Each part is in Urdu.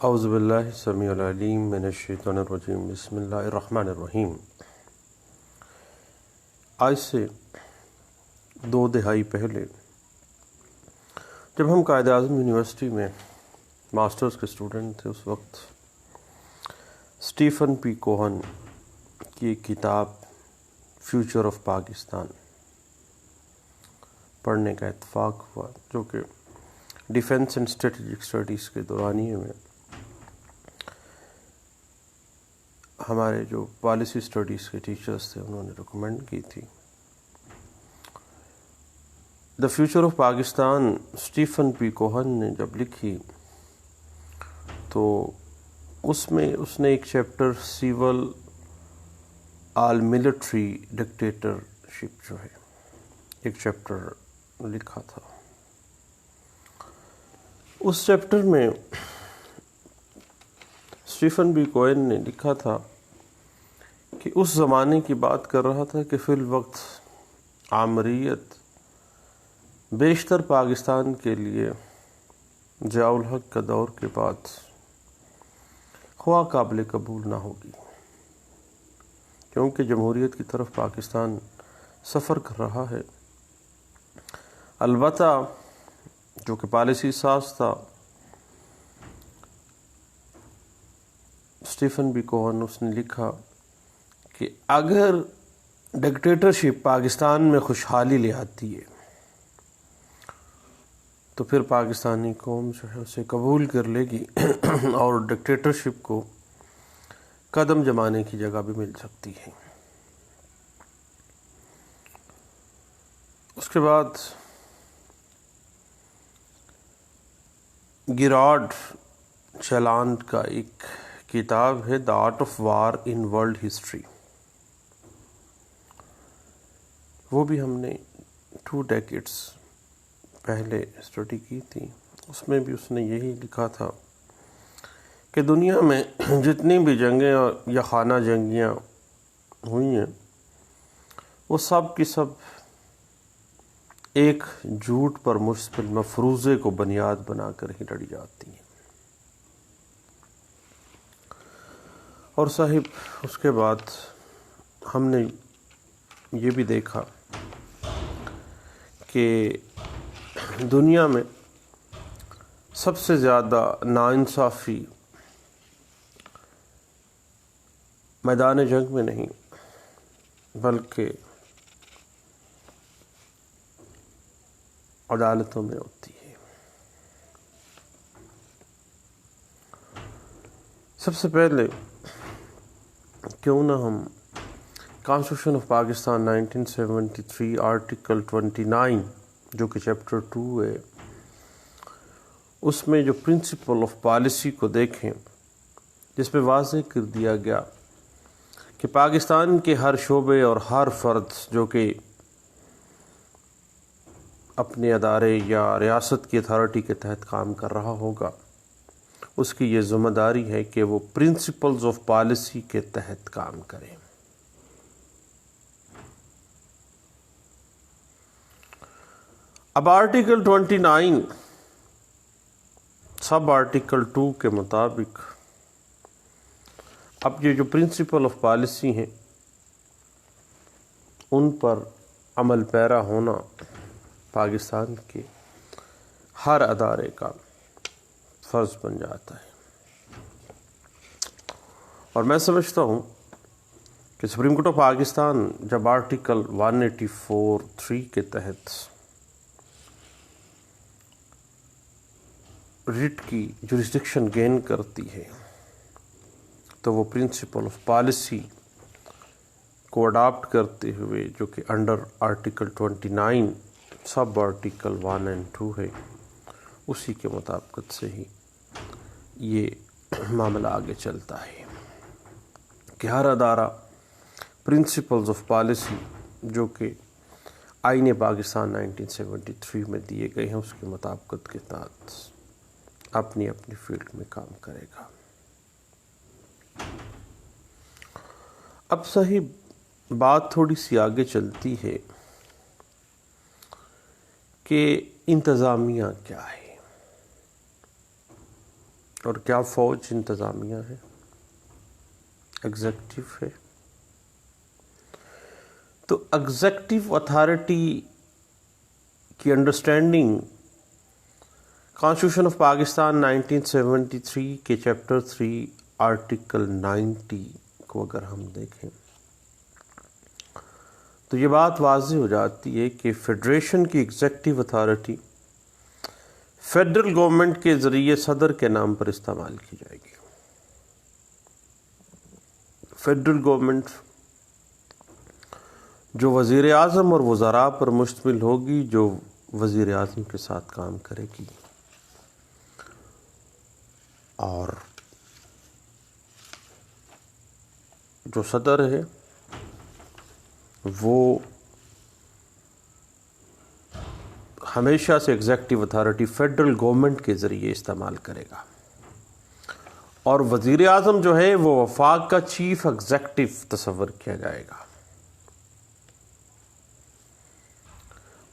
اعوذ باللہ السمیع العلیم من الشیطان الرجیم بسم اللہ الرحمن الرحیم۔ آج سے 2 دہائی پہلے جب ہم قائد اعظم یونیورسٹی میں ماسٹرز کے اسٹوڈنٹ تھے، اس وقت اسٹیفن پی کوہن کی ایک کتاب فیوچر آف پاکستان پڑھنے کا اتفاق ہوا، جو کہ ڈیفینس اینڈ اسٹریٹجک اسٹڈیز کے دورانیے میں ہمارے جو پالیسی اسٹڈیز کے ٹیچرز تھے انہوں نے ریکمینڈ کی تھی۔ The future of Pakistan Stephen P Cohen نے جب لکھی تو اس میں اس نے ایک chapter civil all military dictatorship جو ہے ایک چیپٹر لکھا تھا۔ اس چیپٹر میں اسٹیفن پی کوہن نے لکھا تھا کہ اس زمانے کی بات کر رہا تھا کہ فی الوقت آمریت بیشتر پاکستان کے لیے ضیاء الحق کا دور کے بعد خواہ قابل قبول نہ ہوگی، کیونکہ جمہوریت کی طرف پاکستان سفر کر رہا ہے۔ البتہ جو کہ پالیسی ساز تھا اسٹیفن پی کوہن، اس نے لکھا کہ اگر ڈکٹیٹرشپ پاکستان میں خوشحالی لے آتی ہے تو پھر پاکستانی قوم جو ہے اسے قبول کر لے گی اور ڈکٹیٹرشپ کو قدم جمانے کی جگہ بھی مل سکتی ہے۔ اس کے بعد گیرارڈ چیلانڈ کا ایک کتاب ہے the art of war in world history, وہ بھی ہم نے 2 ڈیکیڈز پہلے اسٹڈی کی تھی۔ اس میں بھی اس نے یہی لکھا تھا کہ دنیا میں جتنی بھی جنگیں یا خانہ جنگیاں ہوئی ہیں وہ سب کی سب ایک جھوٹ پر مشتمل مفروضے کو بنیاد بنا کر ہی لڑی جاتی ہیں۔ اور صاحب اس کے بعد ہم نے یہ بھی دیکھا کہ دنیا میں سب سے زیادہ ناانصافی میدان جنگ میں نہیں بلکہ عدالتوں میں ہوتی ہے۔ سب سے پہلے کیوں نہ ہم کانسٹیٹیوشن آف پاکستان 1973 آرٹیکل 29 جو کہ چیپٹر 2 ہے، اس میں جو پرنسپل آف پالیسی کو دیکھیں، جس میں واضح کر دیا گیا کہ پاکستان کے ہر شعبے اور ہر فرد جو کہ اپنے ادارے یا ریاست کی اتھارٹی کے تحت کام کر رہا ہوگا، اس کی یہ ذمہ داری ہے کہ وہ پرنسپلز آف پالیسی کے تحت کام کرے۔ اب آرٹیکل 29 سب آرٹیکل 2 کے مطابق اب یہ جو پرنسپل آف پالیسی ہیں ان پر عمل پیرا ہونا پاکستان کے ہر ادارے کا فرض بن جاتا ہے۔ اور میں سمجھتا ہوں کہ سپریم کورٹ آف پاکستان جب آرٹیکل 184(3) کے تحت ریٹ کی جورسڈکشن گین کرتی ہے تو وہ پرنسپل آف پالیسی کو اڈاپٹ کرتے ہوئے جو کہ انڈر آرٹیکل 29 سب آرٹیکل 1 اور 2 ہے، اسی کے مطابقت سے ہی یہ معاملہ آگے چلتا ہے کہ ہر ادارہ پرنسپلز آف پالیسی جو کہ آئین پاکستان 1973 میں دیے گئے ہیں اس کے مطابقت کے تحت اپنی اپنی فیلڈ میں کام کرے گا۔ اب صحیح بات تھوڑی سی آگے چلتی ہے کہ انتظامیہ کیا ہے۔ اور کیا فوج انتظامیہ ہے، ایگزیکٹو ہے. تو ایگزیکٹو اتھارٹی کی انڈرسٹینڈنگ کانسٹیٹیوشن آف پاکستان 1973 کے چیپٹر 3 آرٹیکل 90 کو اگر ہم دیکھیں تو یہ بات واضح ہو جاتی ہے کہ فیڈریشن کی ایگزیکٹو اتھارٹی فیڈرل گورنمنٹ کے ذریعے صدر کے نام پر استعمال کی جائے گی. فیڈرل گورنمنٹ جو وزیر اعظم اور وزراء پر مشتمل ہوگی، جو وزیر اعظم کے ساتھ کام کرے گی، اور جو صدر ہے وہ ہمیشہ سے ایگزیکٹو اتھارٹی فیڈرل گورنمنٹ کے ذریعے استعمال کرے گا، اور وزیر اعظم جو ہے وہ وفاق کا چیف ایگزیکٹو تصور کیا جائے گا.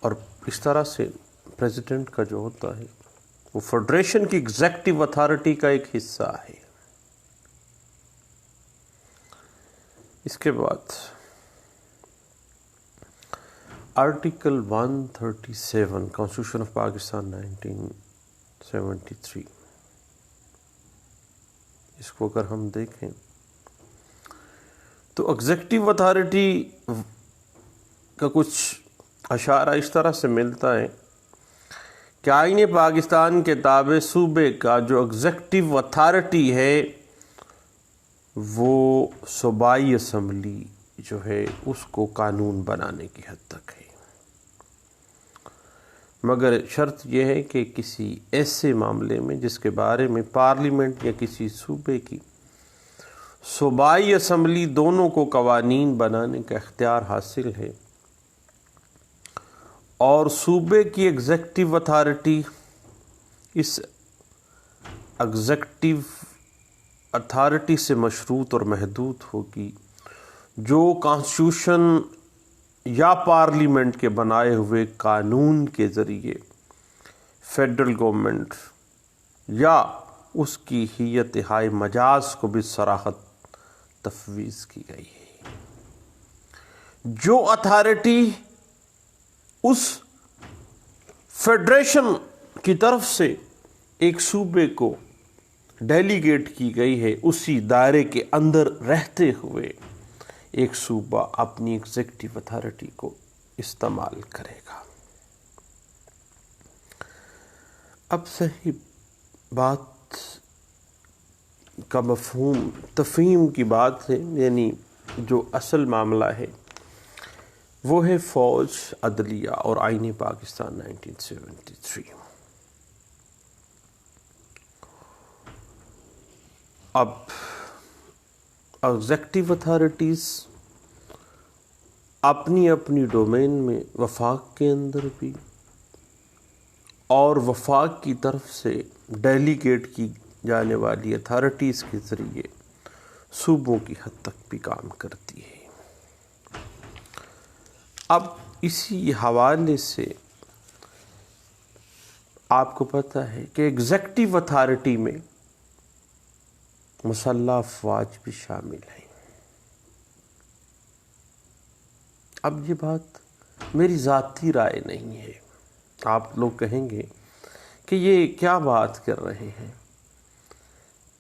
اور اس طرح سے پریزیڈنٹ کا جو ہوتا ہے وہ فیڈریشن کی ایگزیکٹو اتھارٹی کا ایک حصہ ہے. اس کے بعد آرٹیکل 137 کانسٹیٹیوشن آف پاکستان 1973، اس کو اگر ہم دیکھیں تو ایگزیکٹو اتھارٹی کا کچھ اشارہ اس طرح سے ملتا ہے کہ آئین پاکستان کے تابع صوبے کا جو ایگزیکٹو اتھارٹی ہے وہ صوبائی اسمبلی جو ہے اس کو قانون بنانے کی حد تک ہے، مگر شرط یہ ہے کہ کسی ایسے معاملے میں جس کے بارے میں پارلیمنٹ یا کسی صوبے کی صوبائی اسمبلی دونوں کو قوانین بنانے کا اختیار حاصل ہے، اور صوبے کی ایگزیکٹو اتھارٹی اس ایگزیکٹو اتھارٹی سے مشروط اور محدود ہوگی جو کانسٹیٹیوشن یا پارلیمنٹ کے بنائے ہوئے قانون کے ذریعے فیڈرل گورنمنٹ یا اس کی ہیئت ہائے مجاز کو بھی صراحت تفویض کی گئی ہے. جو اتھارٹی اس فیڈریشن کی طرف سے ایک صوبے کو ڈیلیگیٹ کی گئی ہے، اسی دائرے کے اندر رہتے ہوئے ایک صوبہ اپنی ایگزیکٹو اتھارٹی کو استعمال کرے گا. اب صحیح بات کا مفہوم تفہیم کی بات ہے، یعنی جو اصل معاملہ ہے وہ ہے فوج، عدلیہ اور آئین پاکستان 1973. اب ایگزیکٹو اتھارٹیز اپنی اپنی ڈومین میں وفاق کے اندر بھی اور وفاق کی طرف سے ڈیلیگیٹ کی جانے والی اتھارٹیز کے ذریعے صوبوں کی حد تک بھی کام کرتی ہے. اب اسی حوالے سے آپ کو پتہ ہے کہ ایگزیکٹو اتھارٹی میں مسلح افواج بھی شامل ہیں. اب یہ بات میری ذاتی رائے نہیں ہے، آپ لوگ کہیں گے کہ یہ کیا بات کر رہے ہیں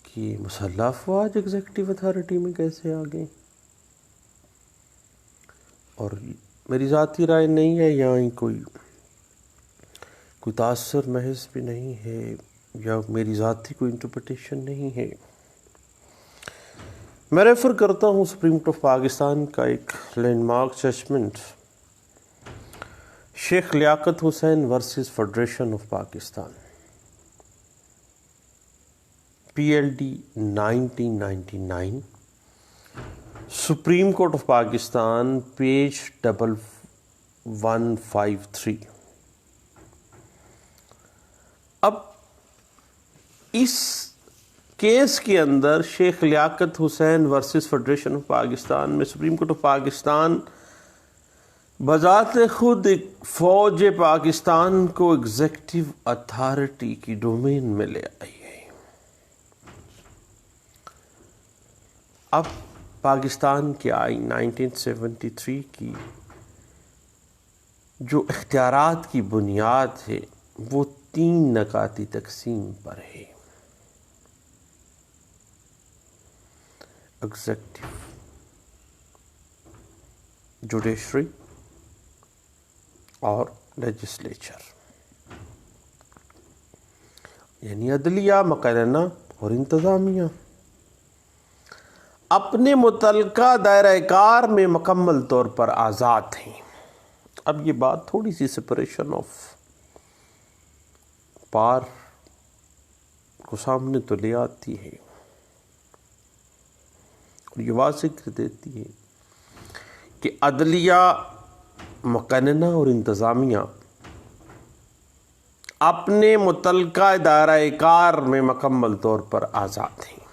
کہ مسلح افواج ایگزیکٹو اتھارٹی میں کیسے آ گئے، اور میری ذاتی رائے نہیں ہے، یہاں کوئی تاثر محض بھی نہیں ہے یا میری ذاتی کوئی انٹرپریٹیشن نہیں ہے. میں ریفر کرتا ہوں سپریم کورٹ آف پاکستان کا ایک land mark judgment, Sheikh Liaquat Hussain versus federation of Pakistan, PLD 1999، Supreme court of Pakistan, page 1153. اب اس کیس کے اندر Sheikh Liaquat Hussain versus federation of Pakistan میں سپریم کورٹ آف پاکستان بذات خود ایک فوج پاکستان کو ایگزیکٹو اتھارٹی کی ڈومین میں لے آئی ہے. اب پاکستان کے آئین 1973 کی جو اختیارات کی بنیاد ہے وہ 3 نکاتی تقسیم پر ہے: ایگزیکٹو، جوڈیشری اور لیجسلیچر، یعنی عدلیہ، مقننہ اور انتظامیہ اپنے متعلقہ دائرہ کار میں مکمل طور پر آزاد ہیں۔ اب یہ بات تھوڑی سی سپریشن آف پاور کو سامنے تو لے آتی ہے اور یہ واضح کر دیتی ہے کہ عدلیہ، مقننہ اور انتظامیہ اپنے متعلقہ دائرہ کار میں مکمل طور پر آزاد ہیں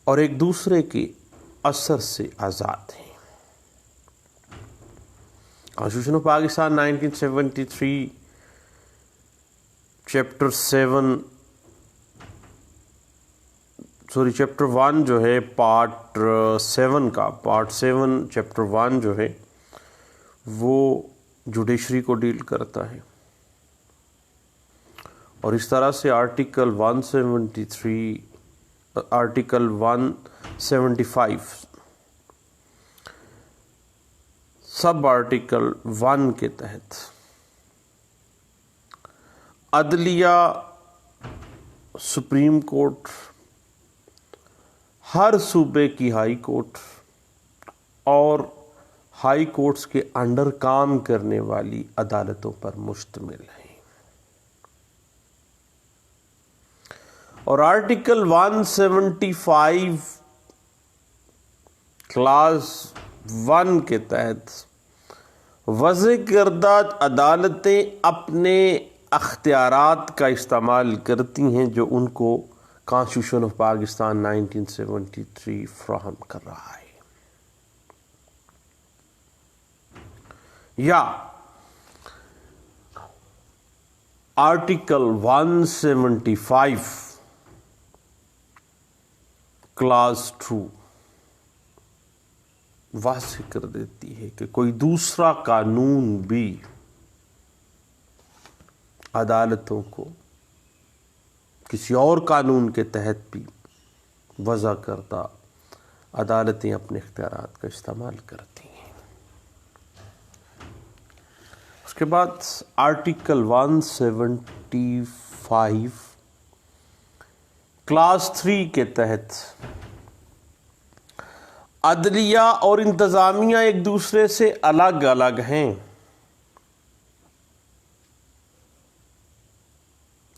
اور ایک دوسرے کے اثر سے آزاد ہیں۔ کانسٹیٹیوشن آف پاکستان 1973 چیپٹر 1 جو ہے پارٹ 7 چیپٹر 1 جو ہے وہ جوڈیشری کو ڈیل کرتا ہے، اور اس طرح سے آرٹیکل 175 سب آرٹیکل 1 کے تحت عدلیہ، سپریم کورٹ، ہر صوبے کی ہائی کورٹ اور ہائی کورٹس کے انڈر کام کرنے والی عدالتوں پر مشتمل ہیں، اور آرٹیکل 175 کلاس 1 کے تحت وضع کردہ عدالتیں اپنے اختیارات کا استعمال کرتی ہیں جو ان کو کانسٹیٹیوشن آف پاکستان 1973 فراہم کر رہا ہے۔ یا آرٹیکل 175 کلاس 2 واضح کر دیتی ہے کہ کوئی دوسرا قانون بھی عدالتوں کو کسی اور قانون کے تحت بھی وضع کردہ عدالتیں اپنے اختیارات کا استعمال کرتی ہیں۔ اس کے بعد آرٹیکل 175 کلاس 3 کے تحت عدلیہ اور انتظامیہ ایک دوسرے سے الگ الگ ہیں۔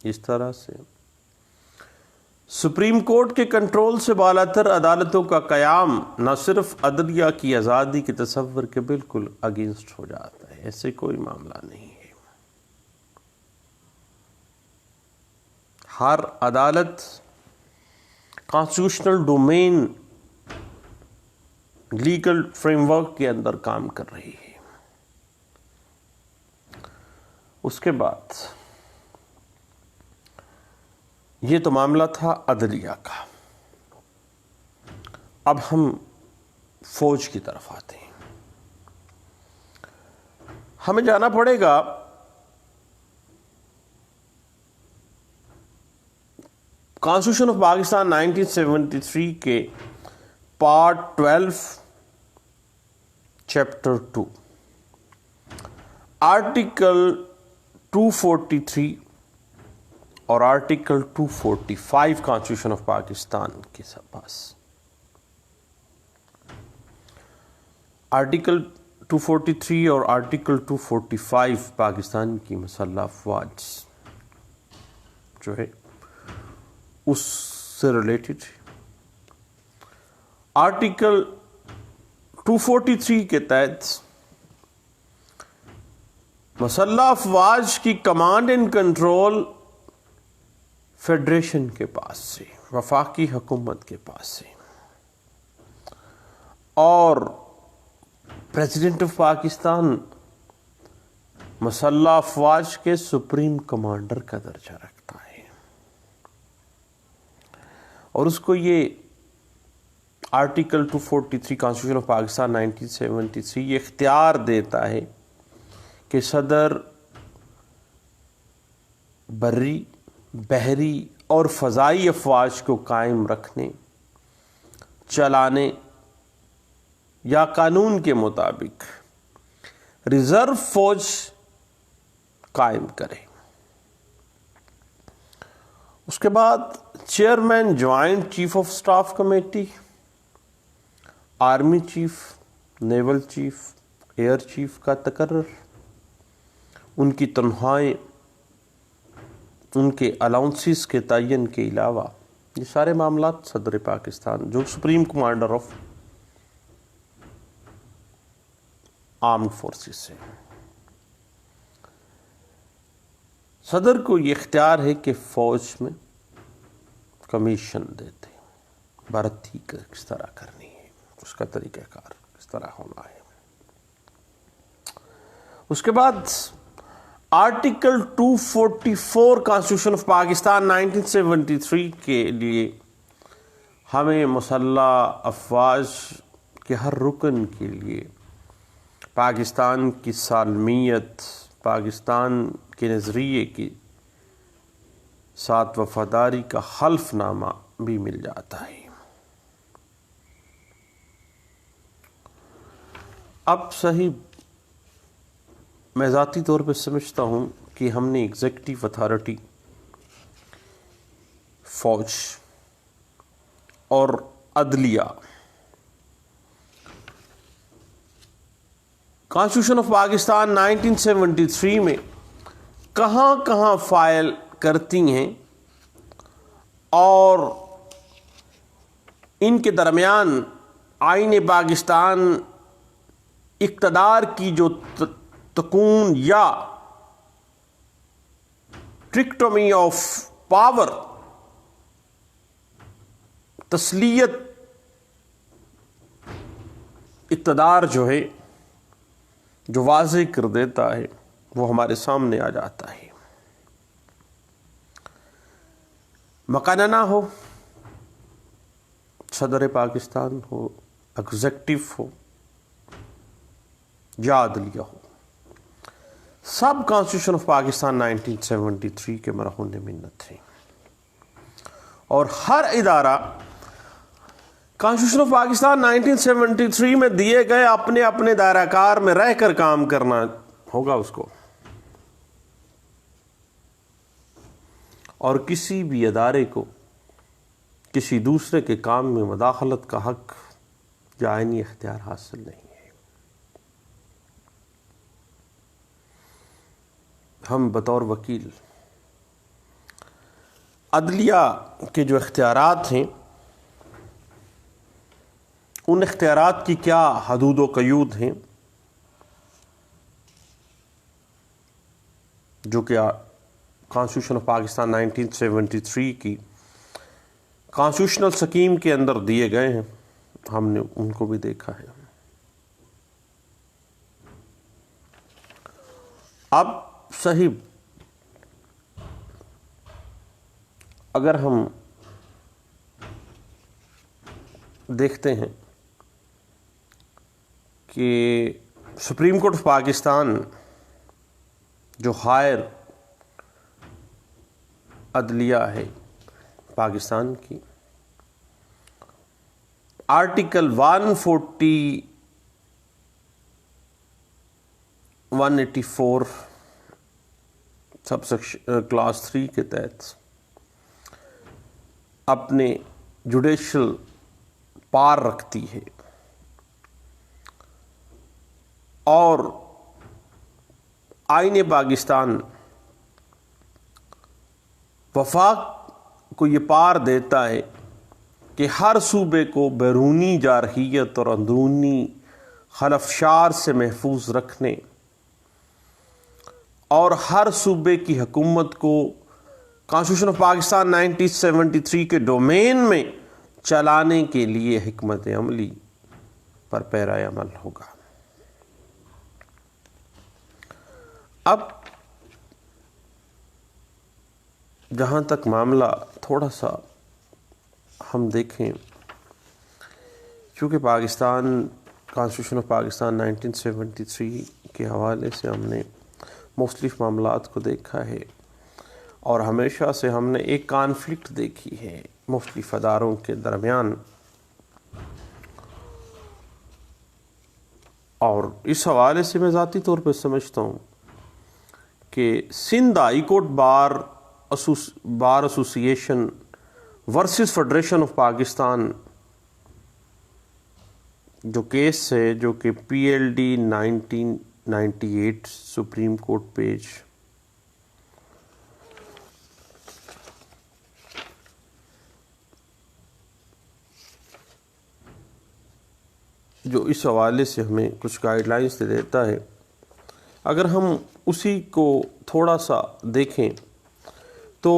اس طرح سے سپریم کورٹ کے کنٹرول سے بالاتر عدالتوں کا قیام نہ صرف عدلیہ کی آزادی کے تصور کے بالکل اگینسٹ ہو جاتا ہے، ایسے کوئی معاملہ نہیں ہے۔ ہر عدالت constitutional domain legal frame work کے اندر کام کر رہی ہے۔ اس کے بعد یہ تو معاملہ تھا عدلیہ کا۔ اب ہم فوج کی طرف آتے ہیں۔ ہمیں جانا پڑے گا کانسٹیٹیوشن آف پاکستان 1973 کے پارٹ 12 چیپٹر 2 آرٹیکل 243 اور آرٹیکل 245 کانسٹیٹیوشن آف پاکستان کے پاس۔ آرٹیکل 243 اور آرٹیکل 245 پاکستان کی مسلح افواج جو ہے اس سے ریلیٹڈ ہے۔ آرٹیکل 243 کے تحت مسلح افواج کی کمانڈ اینڈ کنٹرول فیڈریشن کے پاس سے، وفاقی حکومت کے پاس سے، اور پریزیڈنٹ آف پاکستان مسلح افواج کے سپریم کمانڈر کا درجہ رکھتا ہے، اور اس کو یہ آرٹیکل 243 کانسٹیٹیوشن آف پاکستان 1973 یہ اختیار دیتا ہے کہ صدر بری، بحری اور فضائی افواج کو قائم رکھنے، چلانے یا قانون کے مطابق ریزرو فوج قائم کرے۔ اس کے بعد chairman joint chief of staff committee, army chief, naval chief, air chief کا تقرر، ان کی تنخواہیں، ان کے الاؤنسز کے تعین کے علاوہ یہ سارے معاملات صدر پاکستان جو supreme commander of armed forces ہیں، صدر کو یہ اختیار ہے کہ فوج میں کمیشن دیتے، بھرتی کس طرح کرنی ہے، اس کا طریقہ کار کس طرح ہونا ہے۔ اس کے بعد آرٹیکل 244 کانسٹیٹیوشن آف پاکستان 1973 کے لیے ہمیں مسلح افواج کے ہر رکن کے لیے پاکستان کی سالمیت، پاکستان کے نظریے کے ساتھ وفاداری کا حلف نامہ بھی مل جاتا ہے۔ اب صحیح میں ذاتی طور پہ سمجھتا ہوں کہ ہم نے ایگزیکٹو اتھارٹی، فوج اور عدلیہ کانسٹیٹیوشن آف پاکستان 1973 میں کہاں کہاں فائل کرتی ہیں اور ان کے درمیان آئین پاکستان اقتدار کی جو تکون یا ٹرکٹومی آف پاور، تسلیت اقتدار جو ہے جو واضح کر دیتا ہے، وہ ہمارے سامنے آ جاتا ہے۔ مقننہ ہو، صدر پاکستان ہو، ایگزیکٹو ہو یا عدلیہ ہو، سب کانسٹیٹیوشن آف پاکستان 1973 کے مرہون منت ہیں، اور ہر ادارہ کانسٹیٹیوشن آف پاکستان 1973 میں دیے گئے اپنے اپنے دائرہ کار میں رہ کر کام کرنا ہوگا اس کو، اور کسی بھی ادارے کو کسی دوسرے کے کام میں مداخلت کا حق یا آئینی اختیار حاصل نہیں ہے۔ ہم بطور وکیل عدلیہ کے جو اختیارات ہیں، ان اختیارات کی کیا حدود و قیود ہیں جو کہ کانسٹیٹیوشن آف پاکستان 1973 کی کانسٹیٹیوشنل سکیم کے اندر دیے گئے ہیں، ہم نے ان کو بھی دیکھا ہے۔ اب صحیح اگر ہم دیکھتے ہیں کہ سپریم کورٹ آف پاکستان جو ہائر عدلیہ ہے پاکستان کی، آرٹیکل 140 184 سب سیکشن کلاس 3 کے تحت اپنے جوڈیشل پار رکھتی ہے، اور آئین پاکستان وفاق کو یہ پار دیتا ہے کہ ہر صوبے کو بیرونی جارحیت اور اندرونی خلفشار سے محفوظ رکھنے اور ہر صوبے کی حکومت کو کانسٹیٹیوشن آف پاکستان 1973 کے ڈومین میں چلانے کے لیے حکمت عملی پر پیرا عمل ہوگا۔ اب جہاں تک معاملہ تھوڑا سا ہم دیکھیں، چونکہ پاکستان کانسٹیٹیوشن آف پاکستان 1973 کے حوالے سے ہم نے مختلف معاملات کو دیکھا ہے، اور ہمیشہ سے ہم نے ایک کانفلکٹ دیکھی ہے مختلف اداروں کے درمیان، اور اس حوالے سے میں ذاتی طور پہ سمجھتا ہوں کہ سندھ ہائی کورٹ بار ایسوسی ایشن ورسز فیڈریشن آف پاکستان جو کیس ہے، جو کہ PLD 1998 سپریم کورٹ پیج جو اس حوالے سے ہمیں کچھ گائیڈ لائنز دے دیتا ہے، اگر ہم اسی کو تھوڑا سا دیکھیں تو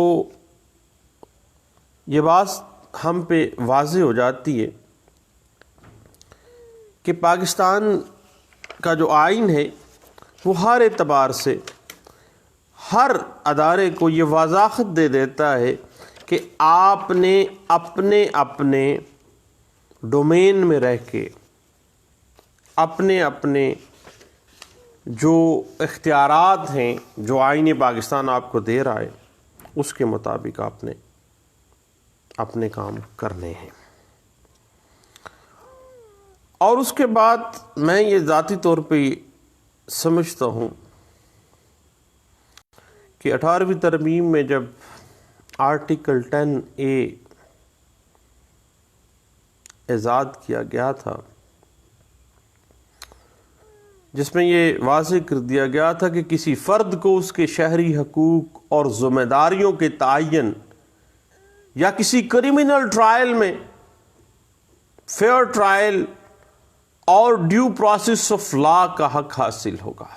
یہ بات ہم پہ واضح ہو جاتی ہے کہ پاکستان کا جو آئین ہے وہ ہر اعتبار سے ہر ادارے کو یہ وضاحت دے دیتا ہے کہ آپ نے اپنے اپنے ڈومین میں رہ کے اپنے اپنے جو اختیارات ہیں جو آئین پاکستان آپ کو دے رہا ہے اس کے مطابق آپ نے اپنے کام کرنے ہیں۔ اور اس کے بعد میں یہ ذاتی طور پہ سمجھتا ہوں کہ 18ویں ترمیم میں جب آرٹیکل 10A ایجاد کیا گیا تھا، جس میں یہ واضح کر دیا گیا تھا کہ کسی فرد کو اس کے شہری حقوق اور ذمہ داریوں کے تعین یا کسی کریمنل ٹرائل میں فیئر ٹرائل اور ڈیو پروسیس آف لا کا حق حاصل ہوگا۔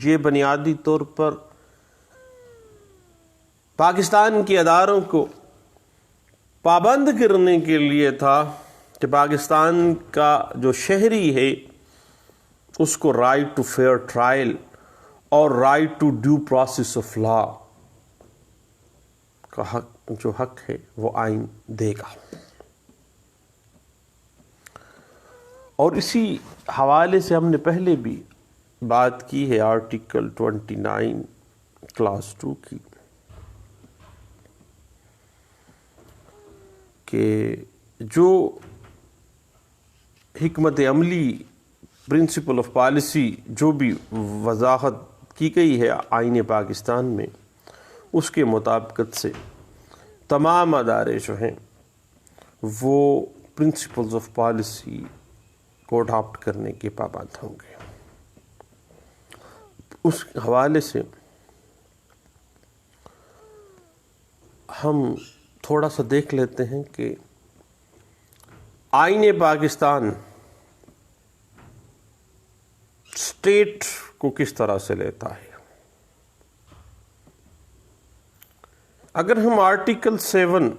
یہ بنیادی طور پر پاکستان کے اداروں کو پابند کرنے کے لیے تھا کہ پاکستان کا جو شہری ہے اس کو رائٹ ٹو فیئر ٹرائل اور right to due process of law کا حق، جو حق ہے وہ آئین دے گا۔ اور اسی حوالے سے ہم نے پہلے بھی بات کی ہے آرٹیکل 29 کلاس 2 کی، کہ جو حکمت عملی پرنسپل آف پالیسی جو بھی وضاحت کی گئی ہے آئین پاکستان میں، اس کے مطابقت سے تمام ادارے جو ہیں وہ پرنسپلز آف پالیسی کو اڈاپٹ کرنے کے پابند ہوں گے۔ اس حوالے سے ہم تھوڑا سا دیکھ لیتے ہیں کہ آئین پاکستان اسٹیٹ کو کس طرح سے لیتا ہے۔ اگر ہم آرٹیکل 7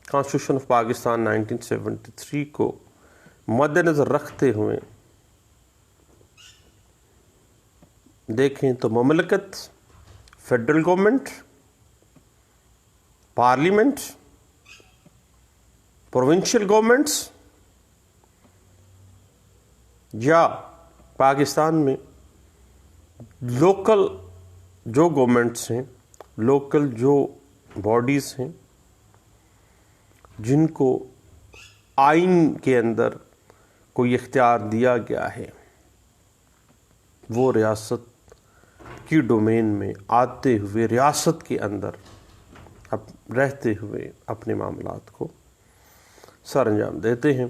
کانسٹیٹیوشن آف پاکستان 1973 کو مد نظر رکھتے ہوئے دیکھیں تو مملکت، federal government, parliament, provincial governments یا پاکستان میں لوکل جو گورنمنٹس ہیں، لوکل جو باڈیز ہیں جن کو آئین کے اندر کوئی اختیار دیا گیا ہے، وہ ریاست کی ڈومین میں آتے ہوئے ریاست کے اندر رہتے ہوئے اپنے معاملات کو سر انجام دیتے ہیں۔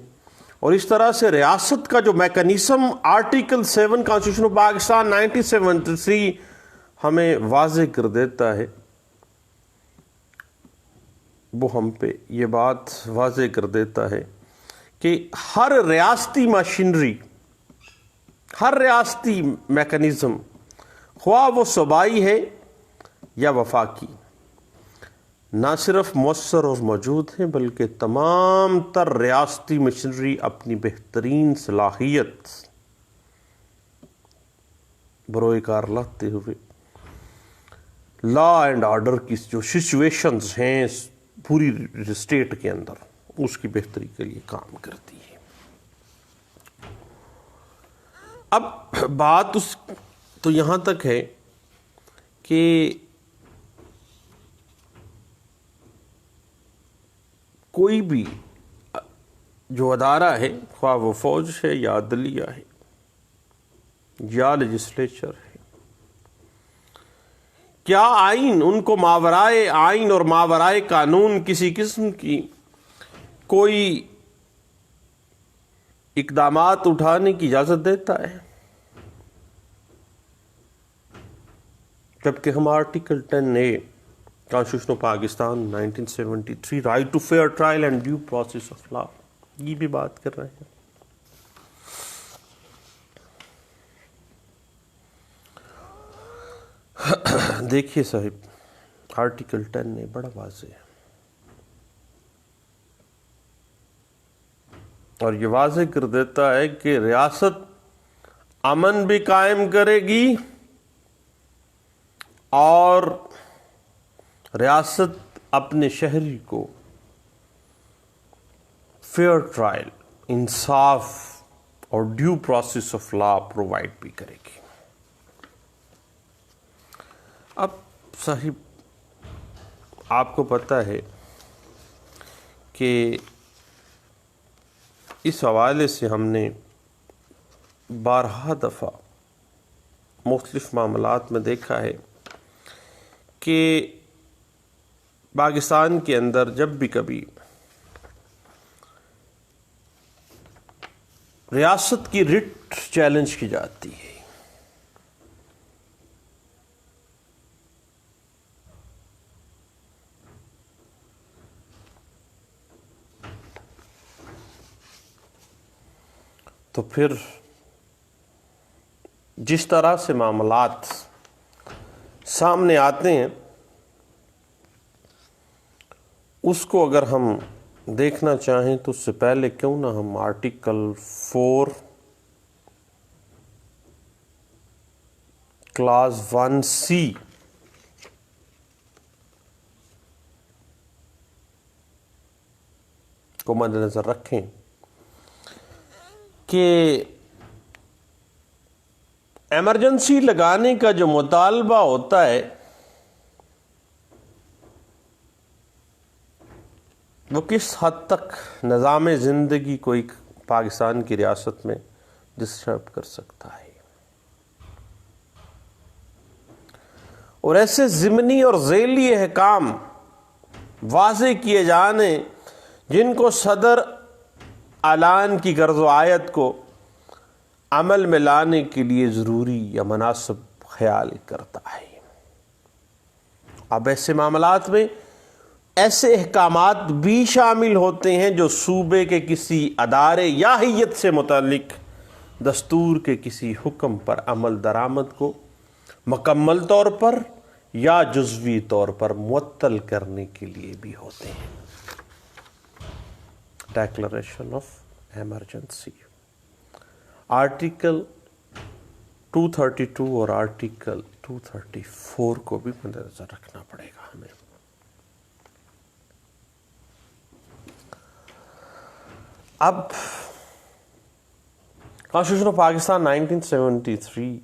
اور اس طرح سے ریاست کا جو mechanism article 7 constitution of Pakistan 1973 ہمیں واضح کر دیتا ہے، وہ ہم پہ یہ بات واضح کر دیتا ہے کہ ہر ریاستی مشینری، ہر ریاستی میکانزم، خواہ وہ صوبائی ہے یا وفاقی، نہ صرف مؤثر اور موجود ہیں بلکہ تمام تر ریاستی مشینری اپنی بہترین صلاحیت بروئے کار لاتے ہوئے لا اینڈ آرڈر کی جو سچویشنز ہیں پوری اسٹیٹ کے اندر اس کی بہتری کے لیے کام کرتی ہے. اب بات اس تو یہاں تک ہے کہ کوئی بھی جو ادارہ ہے، خواہ وہ فوج ہے یا عدلیہ ہے یا لیجسلیچر ہے، کیا آئین ان کو ماورائے آئین اور ماورائے قانون کسی قسم کی کوئی اقدامات اٹھانے کی اجازت دیتا ہے؟ جبکہ ہم article 10A constitution of Pakistan 1973 right to fair trial and due process of law یہ بھی بات کر رہے ہیں. دیکھیے صاحب، آرٹیکل 10A بڑا واضح ہے، اور یہ واضح کر دیتا ہے کہ ریاست امن بھی قائم کرے گی اور ریاست اپنے شہری کو فیئر ٹرائل، انصاف اور due process of law provide بھی کرے گی. اب صاحب آپ کو پتہ ہے کہ اس حوالے سے ہم نے بارہا دفعہ مختلف معاملات میں دیکھا ہے کہ پاکستان کے اندر جب بھی کبھی ریاست کی رٹ چیلنج کی جاتی ہے، تو پھر جس طرح سے معاملات سامنے آتے ہیں اس کو اگر ہم دیکھنا چاہیں تو اس سے پہلے کیوں نہ ہم آرٹیکل 4 کلاز 1C کو مد نظر رکھیں کہ ایمرجنسی لگانے کا جو مطالبہ ہوتا ہے وہ کس حد تک نظام زندگی کو ایک پاکستان کی ریاست میں ڈسٹرب کر سکتا ہے، اور ایسے ضمنی اور ذیلی احکام واضح کیے جانے جن کو صدر اعلان کی غرض و آیت کو عمل میں لانے کے لیے ضروری یا مناسب خیال کرتا ہے. اب ایسے معاملات میں ایسے احکامات بھی شامل ہوتے ہیں جو صوبے کے کسی ادارے یا ہیئت سے متعلق دستور کے کسی حکم پر عمل درآمد کو مکمل طور پر یا جزوی طور پر معطل کرنے کے لیے بھی ہوتے ہیں. ڈیکلریشن آف ایمرجنسی، آرٹیکل 232 اور آرٹیکل 234 کو بھی مد نظر رکھنا پڑے گا ہمیں. اب کانسٹیٹیوشن آف پاکستان 1973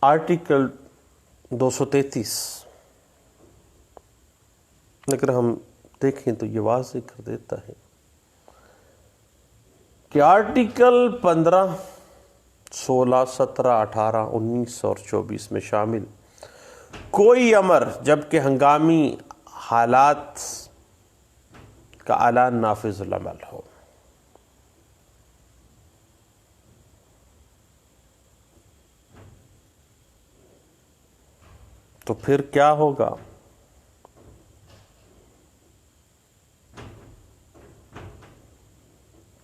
آرٹیکل 233 اگر ہم دیکھیں تو یہ واضح کر دیتا ہے کہ آرٹیکل 15، 16، 17، 18، 19 اور 24 میں شامل کوئی امر جبکہ ہنگامی حالات کا اعلان نافذ العمل ہو، تو پھر کیا ہوگا؟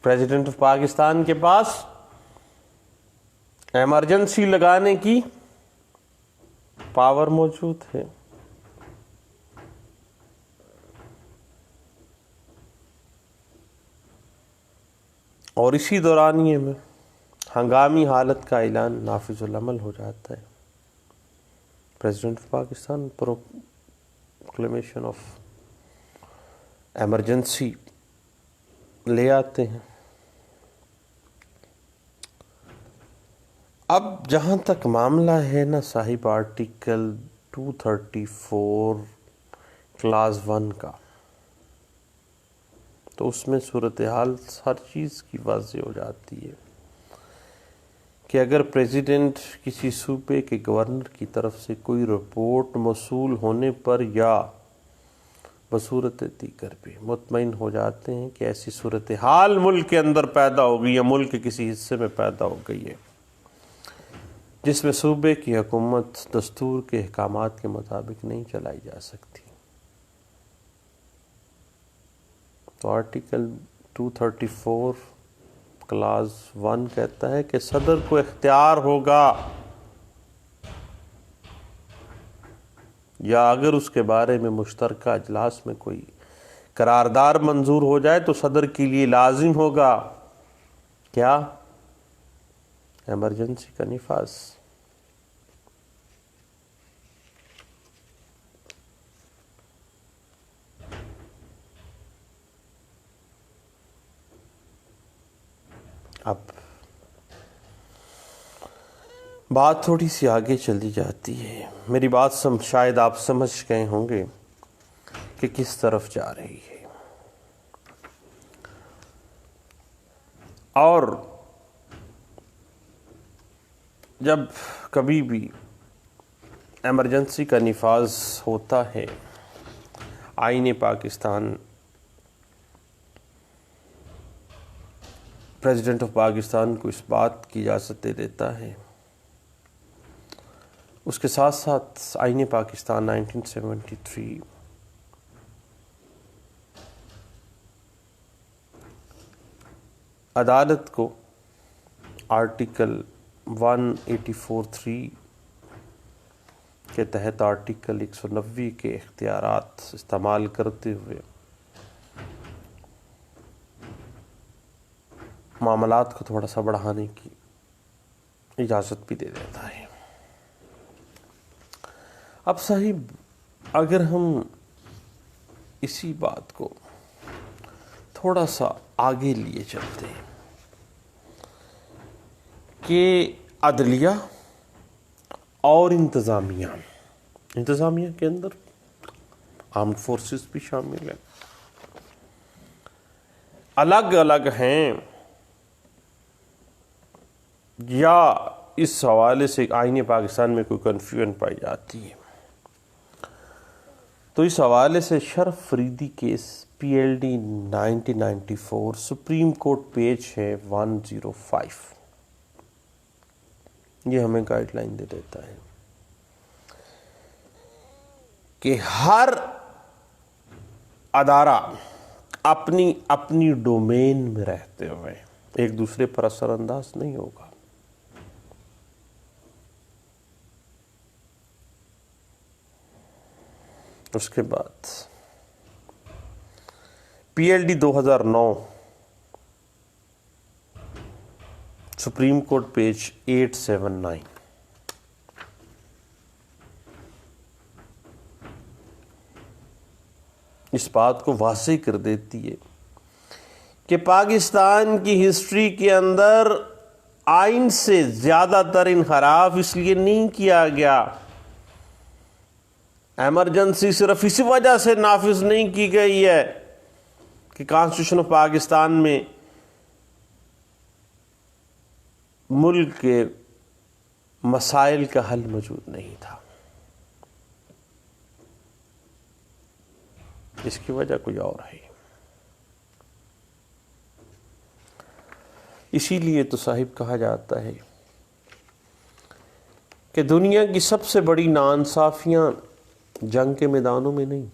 پریزیڈنٹ آف پاکستان کے پاس ایمرجنسی لگانے کی پاور موجود ہے، اور اسی دورانیے میں ہنگامی حالت کا اعلان نافذ العمل ہو جاتا ہے. President of Pakistan proclamation of emergency لے آتے ہیں۔ اب جہاں تک معاملہ ہے نا صاحب آرٹیکل 234 کلاس 1 کا، تو اس میں صورتحال ہر چیز کی واضح ہو جاتی ہے کہ اگر پریزیڈنٹ کسی صوبے کے گورنر کی طرف سے کوئی رپورٹ موصول ہونے پر یا بصورت دیگر بھی مطمئن ہو جاتے ہیں کہ ایسی صورتحال ملک کے اندر پیدا ہو گئی یا ملک کے کسی حصے میں پیدا ہو گئی ہے جس میں صوبے کی حکومت دستور کے احکامات کے مطابق نہیں چلائی جا سکتی، تو آرٹیکل 234 کلاس 1 کہتا ہے کہ صدر کو اختیار ہوگا، یا اگر اس کے بارے میں مشترکہ اجلاس میں کوئی قرارداد منظور ہو جائے تو صدر کے لیے لازم ہوگا کیا؟ ایمرجنسی کا نفاذ۔ اب بات تھوڑی سی آگے چلی جاتی ہے، میری بات شاید آپ سمجھ گئے ہوں گے کہ کس طرف جا رہی ہے، اور جب کبھی بھی ایمرجنسی کا نفاذ ہوتا ہے، آئین پاکستان پریزیڈنٹ آف پاکستان کو اس بات کی اجازت دے دیتا ہے، اس کے ساتھ ساتھ آئین پاکستان 1973 عدالت کو آرٹیکل 184(3) کے تحت آرٹیکل 190 کے اختیارات استعمال کرتے ہوئے معاملات کو تھوڑا سا بڑھانے کی اجازت بھی دے دیتا ہے۔ اب صاحب اگر ہم اسی بات کو تھوڑا سا آگے لیے چلتے ہیں کہ عدلیہ اور انتظامیہ کے اندر آرمڈ فورسز بھی شامل ہیں، الگ الگ ہیں، یا اس حوالے سے آئین پاکستان میں کوئی کنفیوژن پائی جاتی ہے، تو اس حوالے سے Sharaf Faridi case PLD 1994 Supreme court page ہے 105، یہ ہمیں گائیڈ لائن دے دیتا ہے کہ ہر ادارہ اپنی ڈومین میں رہتے ہوئے ایک دوسرے پر اثر انداز نہیں ہوگا۔ اس کے بعد PLD 2009 سپریم کورٹ پیج 879، اس بات کو واضح کر دیتی ہے کہ پاکستان کی ہسٹری کے اندر آئین سے زیادہ تر انحراف اس لیے نہیں کیا گیا، ایمرجنسی صرف اسی وجہ سے نافذ نہیں کی گئی ہے کہ کانسٹیٹیوشن آف پاکستان میں ملک کے مسائل کا حل موجود نہیں تھا، اس کی وجہ کوئی اور ہے۔ اسی لیے تو صاحب کہا جاتا ہے کہ دنیا کی سب سے بڑی ناانصافیاں جنگ کے میدانوں میں نہیں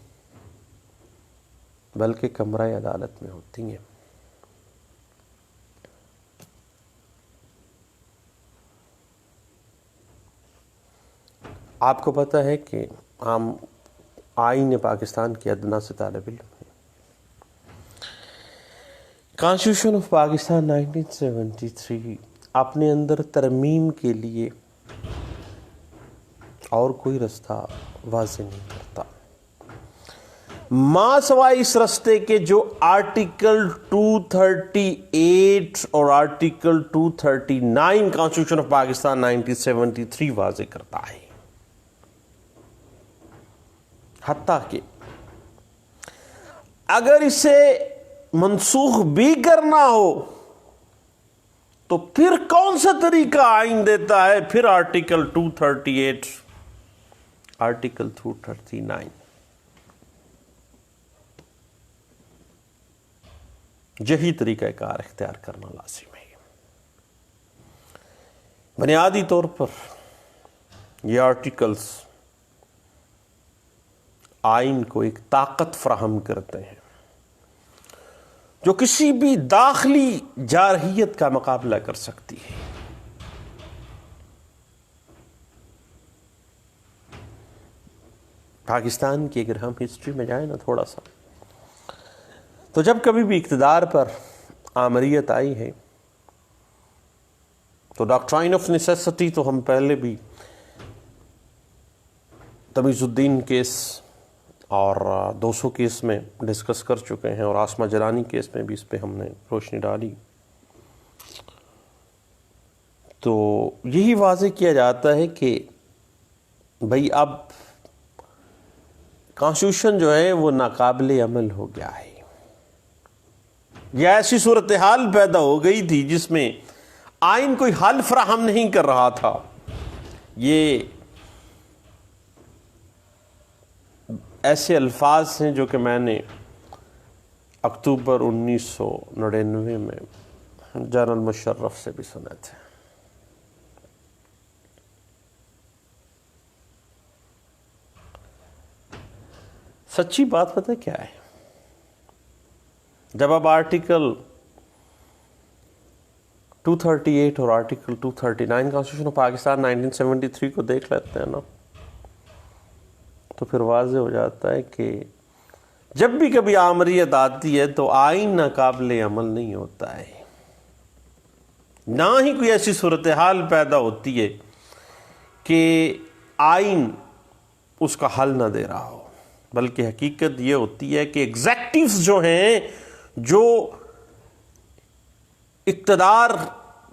بلکہ کمرہ عدالت میں ہوتی ہیں۔ آپ کو پتہ ہے کہ ہم آئین پاکستان کے ادنا سے طالب علم ہیں، کانسٹیٹیوشن آف پاکستان 1973 اپنے اندر ترمیم کے لیے اور کوئی رستہ واضح نہیں کرتا، ماں سوائے اس رستے کے جو آرٹیکل 238 اور آرٹیکل 239 کانسٹیٹیوشن آف پاکستان 1973 واضح کرتا ہے. حتیٰ کہ اگر اسے منسوخ بھی کرنا ہو تو پھر کون سا طریقہ آئین دیتا ہے؟ پھر آرٹیکل 238 آرٹیکل 239 یہی طریقہ کار اختیار کرنا لازم ہے. بنیادی طور پر یہ آرٹیکلز آئین کو ایک طاقت فراہم کرتے ہیں جو کسی بھی داخلی جارحیت کا مقابلہ کر سکتی ہے. پاکستان کی اگر ہم ہسٹری میں جائیں نا تھوڑا سا، تو جب کبھی بھی اقتدار پر آمریت آئی ہے تو ڈاکٹرائن آف نیسیسٹی تو ہم پہلے بھی تمیز الدین کیس اور 200 کیس میں ڈسکس کر چکے ہیں، اور آسما جلانی کیس میں بھی اس پہ ہم نے روشنی ڈالی. تو یہی واضح کیا جاتا ہے کہ بھئی اب کانسٹیٹیوشن جو ہے وہ ناقابل عمل ہو گیا ہے. یہ ایسی صورتحال پیدا ہو گئی تھی جس میں آئین کوئی حل فراہم نہیں کر رہا تھا. یہ ایسے الفاظ ہیں جو کہ میں نے اکتوبر 1999 میں جنرل مشرف سے بھی سنے تھے. سچی بات پتہ کیا ہے؟ جب آپ آرٹیکل 238 اور آرٹیکل 239 کانسٹیٹیوشن آف پاکستان 1973 کو دیکھ لیتے ہیں نا، تو پھر واضح ہو جاتا ہے کہ جب بھی کبھی آمریت آتی ہے تو آئین ناقابل عمل نہیں ہوتا ہے. نہ ہی کوئی ایسی صورتحال پیدا ہوتی ہے کہ آئین اس کا حل نہ دے رہا ہو، بلکہ حقیقت یہ ہوتی ہے کہ ایگزیکٹوز جو ہیں، جو اقتدار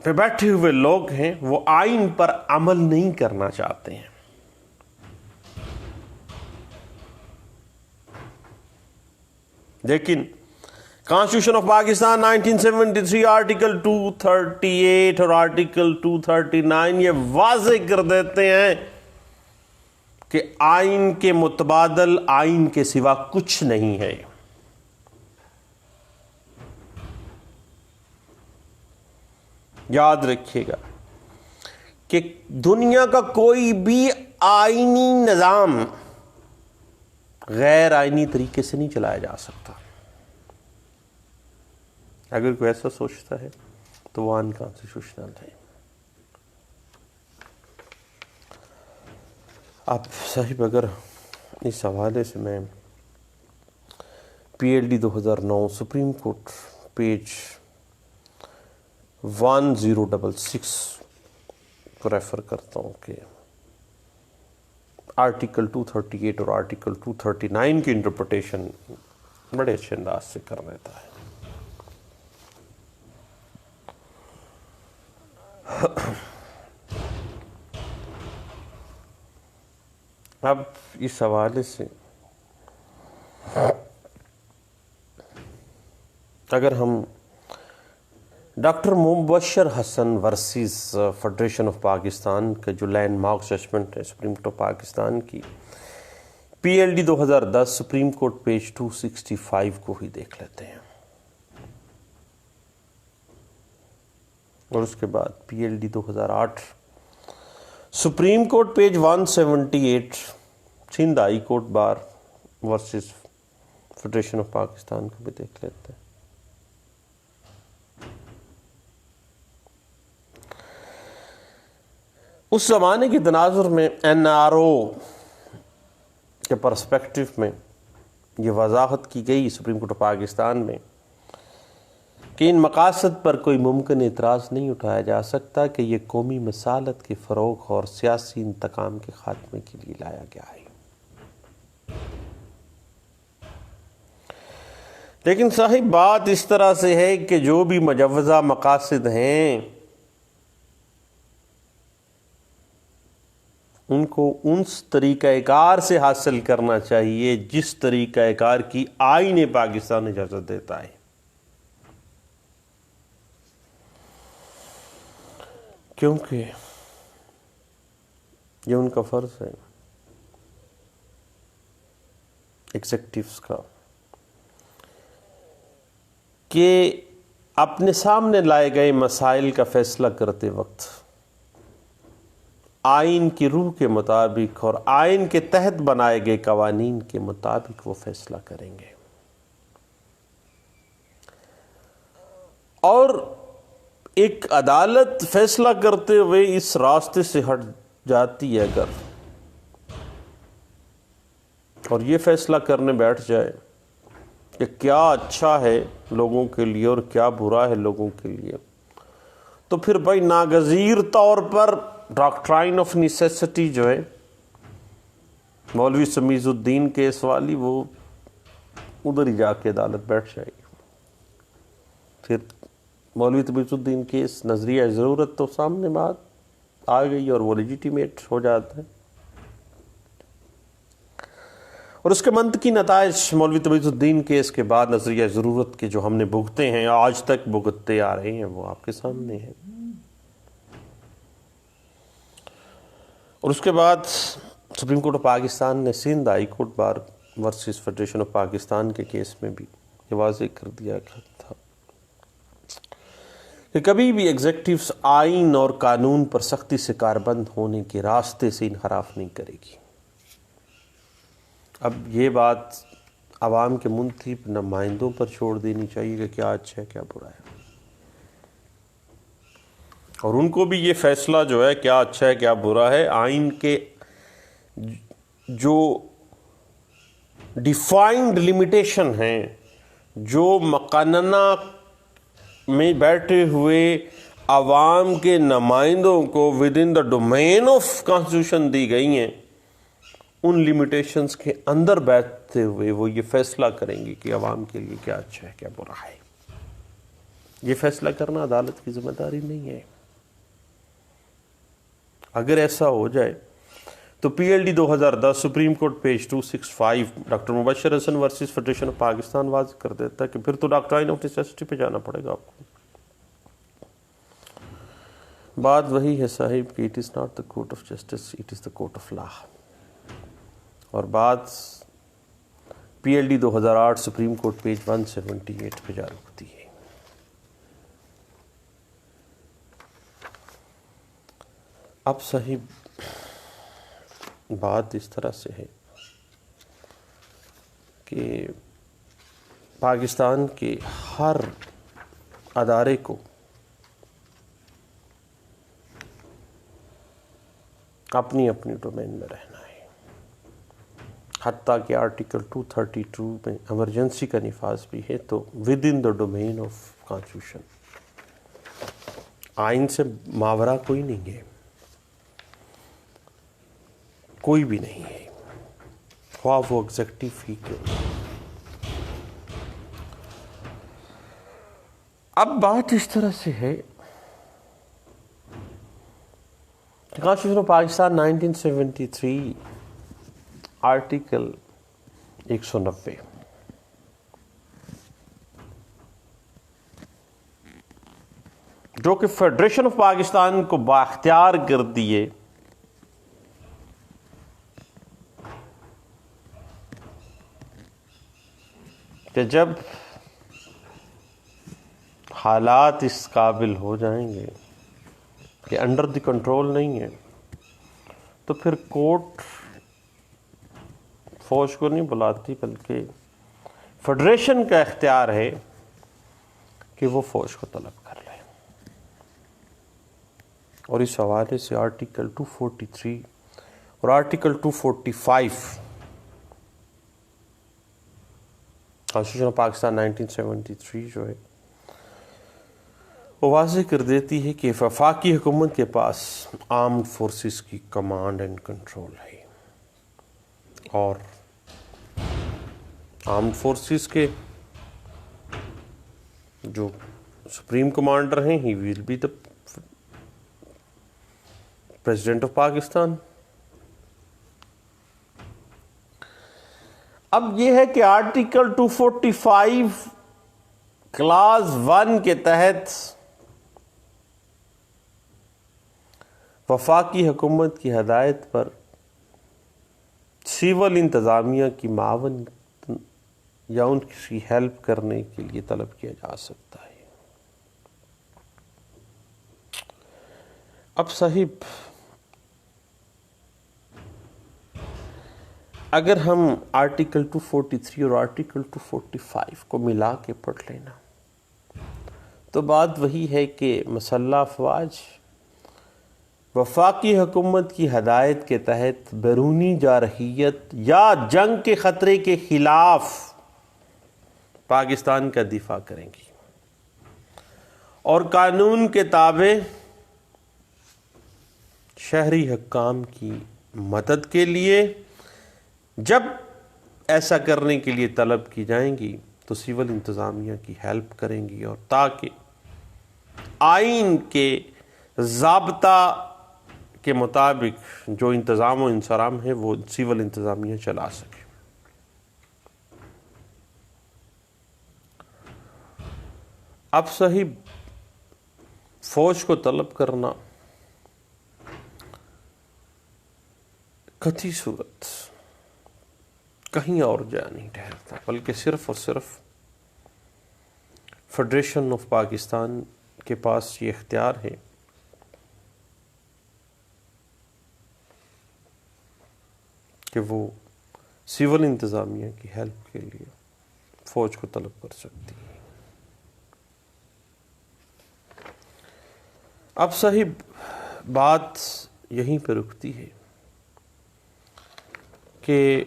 پہ بیٹھے ہوئے لوگ ہیں، وہ آئین پر عمل نہیں کرنا چاہتے ہیں. لیکن کانسٹیٹیوشن آف پاکستان 1973 آرٹیکل 238 اور آرٹیکل 239 یہ واضح کر دیتے ہیں کہ آئین کے متبادل آئین کے سوا کچھ نہیں ہے. یاد رکھیے گا کہ دنیا کا کوئی بھی آئینی نظام غیر آئینی طریقے سے نہیں چلایا جا سکتا. اگر کوئی ایسا سوچتا ہے تو وہ انکانسٹیٹیوشنل ہے. اب صاحب اگر اس حوالے سے میں PLD 2009 سپریم کورٹ پیج 1066 کو ریفر کرتا ہوں کہ آرٹیکل 238 اور آرٹیکل 239 کی انٹرپریٹیشن بڑے اچھے انداز سے کر دیتا ہے. اب اس حوالے سے اگر ہم doctor Mubashir Hassan versus federation of Pakistan کا جو لینڈ مارک ججمنٹ ہے سپریم کورٹ آف پاکستان کی PLD 2010 سپریم کورٹ پیج 265 کو ہی دیکھ لیتے ہیں، اور اس کے بعد PLD 2008 supreme court page 178 Sindh high court bar versus federation of Pakistan کو بھی دیکھ لیتے ہیں. اس زمانے کے تناظر میں NRO کے پرسپیکٹو میں یہ وضاحت کی گئی سپریم کورٹ آف پاکستان میں کہ ان مقاصد پر کوئی ممکن اعتراض نہیں اٹھایا جا سکتا کہ یہ قومی مسالت کے فروغ اور سیاسی انتقام کے خاتمے کے لیے لایا گیا ہے. لیکن صاحب بات اس طرح سے ہے کہ جو بھی مجوزہ مقاصد ہیں ان کو اس طریقہ کار سے حاصل کرنا چاہیے جس طریقہ کار کی آئین پاکستان اجازت دیتا ہے. کیونکہ یہ ان کا فرض ہے ایگزیکٹوز کا کہ اپنے سامنے لائے گئے مسائل کا فیصلہ کرتے وقت آئین کی روح کے مطابق اور آئین کے تحت بنائے گئے قوانین کے مطابق وہ فیصلہ کریں گے. اور ایک عدالت فیصلہ کرتے ہوئے اس راستے سے ہٹ جاتی ہے اگر، اور یہ فیصلہ کرنے بیٹھ جائے کہ کیا اچھا ہے لوگوں کے لیے اور کیا برا ہے لوگوں کے لیے، تو پھر بھائی ناگزیر طور پر ڈاکٹرائن آف نیسیسٹی جو ہے مولوی سمیع الدین کیس والی، وہ ادھر ہی جا کے عدالت بیٹھ جائے گی. پھر مولوی سمیع الدین کیس نظریہ ضرورت تو سامنے بات آ گئی اور وہ لیجیٹیمیٹ ہو جاتا ہے، اور اس کے منطقی نتائج مولوی سمیع الدین کیس کے بعد نظریہ ضرورت کے جو ہم نے بھگتے ہیں آج تک بھگتتے آ رہے ہیں وہ آپ کے سامنے ہیں. اور اس کے بعد سپریم کورٹ آف پاکستان نے Sindh high court bar versus federation of Pakistan کے کیس میں بھی یہ واضح کر دیا تھا کہ کبھی بھی ایگزیکٹوز آئین اور قانون پر سختی سے کاربند ہونے کے راستے سے انحراف نہیں کرے گی. اب یہ بات عوام کے منتخب نمائندوں پر چھوڑ دینی چاہیے کہ کیا اچھا ہے کیا برا ہے، اور ان کو بھی یہ فیصلہ جو ہے کیا اچھا ہے کیا برا ہے آئین کے جو ڈیفائنڈ لمیٹیشن ہیں، جو مقننہ میں بیٹھے ہوئے عوام کے نمائندوں کو within the domain of constitution دی گئی ہیں، ان لمیٹیشنز کے اندر بیٹھتے ہوئے وہ یہ فیصلہ کریں گے کہ عوام کے لیے کیا اچھا ہے کیا برا ہے. یہ فیصلہ کرنا عدالت کی ذمہ داری نہیں ہے. اگر ایسا ہو جائے تو P L D 2010 supreme court page 265 doctor Mubashir Hassan versus federation of Pakistan واضح کر دیتا ہے کہ پھر تو ڈاکٹرائن آف نیسیسٹی پہ جانا پڑے گا آپ کو. بات وہی ہے صاحب کہ it is not the court of justice, it is the court of law. اور بات پی L D 2008 supreme court page 178 پہ جا رکتی ہے. اب صاحب بات اس طرح سے ہے کہ پاکستان کے ہر ادارے کو اپنی اپنی ڈومین میں رہنا ہے. حتیٰ کہ آرٹیکل 232 میں ایمرجنسی کا نفاذ بھی ہے تو with in the domain of constitution. آئین سے ماورا کوئی نہیں ہے، کوئی بھی نہیں ہے، خواہ وہ ایگزیکٹو ہی کیوں. اب بات اس طرح سے ہے کہ کانسٹیٹیوشن آف پاکستان 1973 آرٹیکل 190 جو کہ فیڈریشن آف پاکستان کو بااختیار کر دیے کہ جب حالات اس قابل ہو جائیں گے کہ انڈر دی کنٹرول نہیں ہے تو پھر کورٹ فوج کو نہیں بلاتی بلکہ فیڈریشن کا اختیار ہے کہ وہ فوج کو طلب کر لے. اور اس حوالے سے آرٹیکل 243 اور آرٹیکل 245 کانسٹیٹیوشن آف پاکستان 1973 جو ہے وہ واضح کر دیتی ہے کہ وفاقی حکومت کے پاس آرمڈ فورسز کی کمانڈ اینڈ کنٹرول ہے، اور آرمڈ فورسز کے جو سپریم کمانڈر ہیں he will be the president of Pakistan. اب یہ ہے کہ آرٹیکل 245 کلاز 1 کے تحت وفاقی حکومت کی ہدایت پر سول انتظامیہ کی معاون یا ان کی ہیلپ کرنے کے لیے طلب کیا جا سکتا ہے. اب صاحب اگر ہم آرٹیکل 243 اور آرٹیکل 245 کو ملا کے پڑھ لینا تو بات وہی ہے کہ مسلح افواج وفاقی حکومت کی ہدایت کے تحت بیرونی جارحیت یا جنگ کے خطرے کے خلاف پاکستان کا دفاع کریں گی اور قانون کے تابع شہری حکام کی مدد کے لیے جب ایسا کرنے کے لیے طلب کی جائیں گی تو سول انتظامیہ کی ہیلپ کریں گی، اور تاکہ آئین کے ضابطہ کے مطابق جو انتظام و انصرام ہے وہ سول انتظامیہ چلا سکے. اب صاحب فوج کو طلب کرنا قطعی صورت کہیں اور جا نہیں ٹھہرتا، بلکہ صرف اور صرف فیڈریشن آف پاکستان کے پاس یہ اختیار ہے کہ وہ سول انتظامیہ کی ہیلپ کے لیے فوج کو طلب کر سکتی ہے. اب صاحب بات یہیں پہ رکتی ہے کہ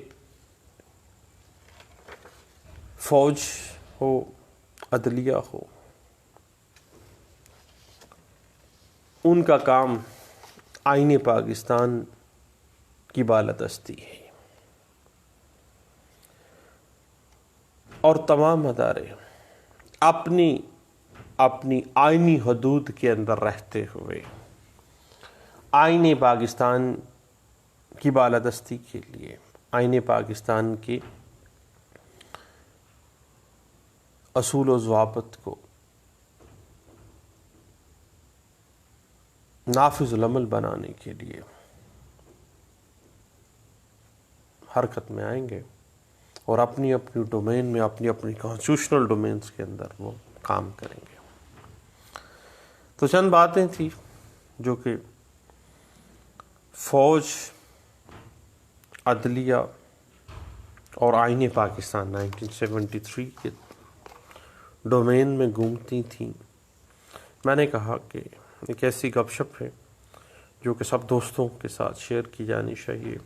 فوج ہو، عدلیہ ہو، ان کا کام آئین پاکستان کی بالادستی ہے، اور تمام ادارے اپنی آئینی حدود کے اندر رہتے ہوئے آئین پاکستان کی بالادستی کے لیے، آئین پاکستان کے اصول و ضوابط کو نافذ العمل بنانے کے لیے حرکت میں آئیں گے، اور اپنی ڈومین میں اپنی کانسٹیٹیوشنل ڈومینز کے اندر وہ کام کریں گے. تو چند باتیں تھیں جو کہ فوج، عدلیہ اور آئین پاکستان 1973 کے ڈومین میں گھومتی تھیں. میں نے کہا کہ ایک ایسی گپ شپ ہے جو کہ سب دوستوں کے ساتھ شیئر کی جانی چاہیے.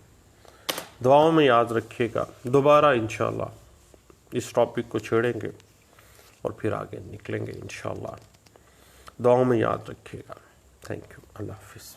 دعاؤں میں یاد رکھیے گا. دوبارہ انشاءاللہ اس ٹاپک کو چھیڑیں گے اور پھر آگے نکلیں گے انشاءاللہ. دعاؤں میں یاد رکھیے گا. Thank you. اللہ حافظ.